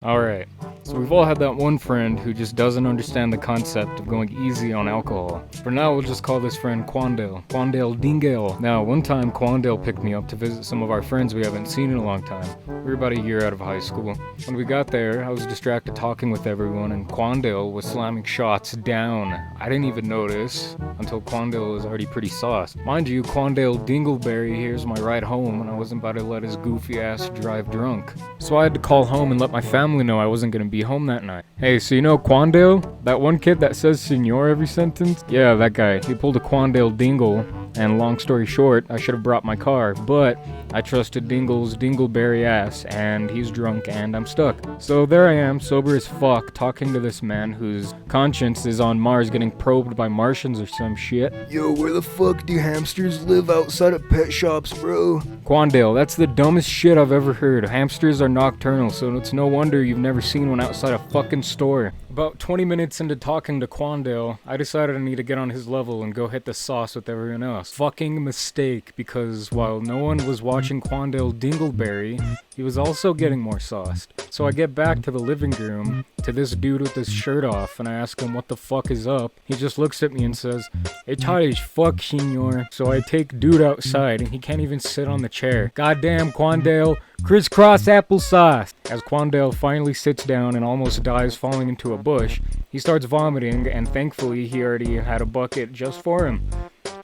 Alright, so we've all had that one friend who just doesn't understand the concept of going easy on alcohol. For now, we'll just call this friend Quandale. Quandale Dingale. Now, one time Quandale picked me up to visit some of our friends we haven't seen in a long time. We were about a year out of high school. When we got there, I was distracted talking with everyone and Quandale was slamming shots down. I didn't even notice until Quandale was already pretty sauced. Mind you, Quandale Dingleberry here's my ride home and I wasn't about to let his goofy ass drive drunk. So I had to call home and let my family know I wasn't gonna be home that night. Hey, so you know Quandale? That one kid that says senor every sentence? Yeah, that guy. He pulled a Quandale Dingle, and long story short, I should have brought my car, but I trusted Dingle's dingleberry ass, and he's drunk and I'm stuck. So there I am, sober as fuck, talking to this man whose conscience is on Mars getting probed by Martians or some shit. Yo, where the fuck do hamsters live outside of pet shops, bro? Quandale, that's the dumbest shit I've ever heard. Hamsters are nocturnal, so it's no wonder you've never seen one outside a fucking store. About 20 minutes into talking to Quandale, I decided I need to get on his level and go hit the sauce with everyone else. Fucking mistake, because while no one was watching Quandale Dingleberry, he was also getting more sauced. So I get back to the living room, to this dude with his shirt off, and I ask him what the fuck is up. He just looks at me and says, "It's hot as fuck, senor." So I take dude outside, and he can't even sit on the chair. Goddamn, Quandale, crisscross applesauce. As Quandale finally sits down and almost dies falling into a bush, he starts vomiting, and thankfully he already had a bucket just for him.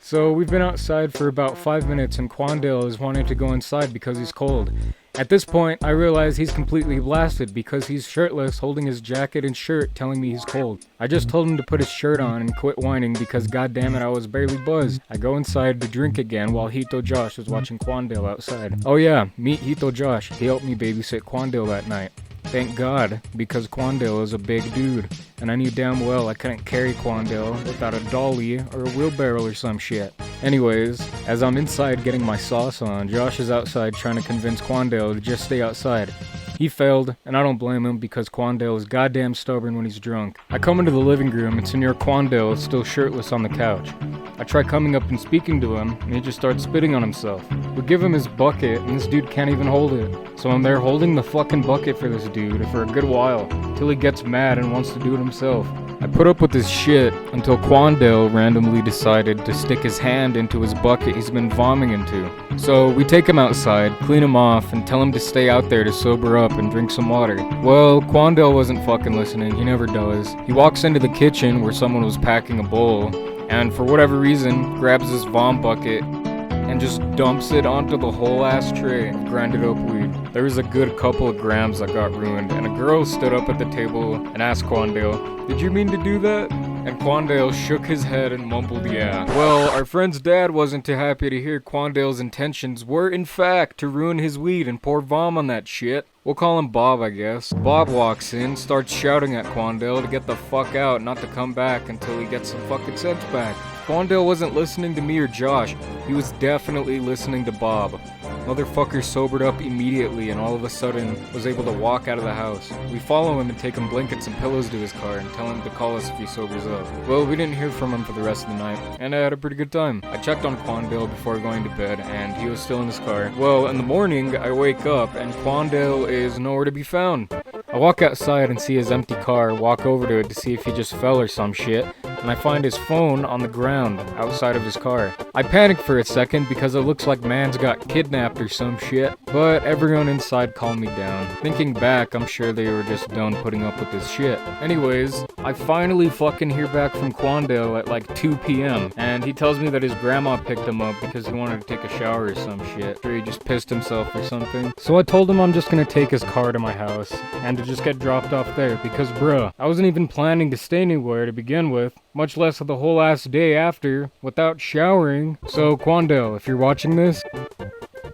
So we've been outside for about 5 minutes and Quandale is wanting to go inside because he's cold. At this point, I realize he's completely blasted because he's shirtless, holding his jacket and shirt, telling me he's cold. I just told him to put his shirt on and quit whining because goddammit I was barely buzzed. I go inside to drink again while Hito Josh was watching Quandale outside. Oh yeah, meet Hito Josh. He helped me babysit Quandale that night. Thank God, because Quandale is a big dude, and I knew damn well I couldn't carry Quandale without a dolly or a wheelbarrow or some shit. Anyways, as I'm inside getting my sauce on, Josh is outside trying to convince Quandale to just stay outside. He failed, and I don't blame him because Quandale is goddamn stubborn when he's drunk. I come into the living room and Senor Quandale is still shirtless on the couch. I try coming up and speaking to him, and he just starts spitting on himself. We give him his bucket, and this dude can't even hold it. So I'm there holding the fucking bucket for this dude for a good while, till he gets mad and wants to do it himself. I put up with this shit until Quandale randomly decided to stick his hand into his bucket he's been vomiting into. So we take him outside, clean him off, and tell him to stay out there to sober up and drink some water. Well, Quandale wasn't fucking listening, he never does. He walks into the kitchen where someone was packing a bowl, and for whatever reason, grabs his vom bucket and just dumps it onto the whole ass tray of grinded up weed. There was a good couple of grams that got ruined, and a girl stood up at the table and asked Quandale, "Did you mean to do that?" And Quandale shook his head and mumbled, "Yeah." Well, our friend's dad wasn't too happy to hear Quandale's intentions were, in fact, to ruin his weed and pour vom on that shit. We'll call him Bob, I guess. Bob walks in, starts shouting at Quandale to get the fuck out, not to come back until he gets some fucking sense back. Quandale wasn't listening to me or Josh, he was definitely listening to Bob. Motherfucker sobered up immediately and all of a sudden was able to walk out of the house. We follow him and take him blankets and pillows to his car and tell him to call us if he sobers up. Well, we didn't hear from him for the rest of the night, and I had a pretty good time. I checked on Quandale before going to bed, and he was still in his car. Well, in the morning, I wake up, and Quandale is nowhere to be found. I walk outside and see his empty car, walk over to it to see if he just fell or some shit, and I find his phone on the ground outside of his car. I panic for a second because it looks like man's got kidnapped or some shit, but everyone inside calmed me down. Thinking back, I'm sure they were just done putting up with this shit. Anyways, I finally fucking hear back from Quandale at like 2 p.m. and he tells me that his grandma picked him up because he wanted to take a shower or some shit. Or he just pissed himself or something. So I told him I'm just gonna take his car to my house and to just get dropped off there because bruh, I wasn't even planning to stay anywhere to begin with, much less the whole ass day after, without showering. So Quandale, if you're watching this,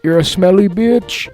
you're a smelly bitch.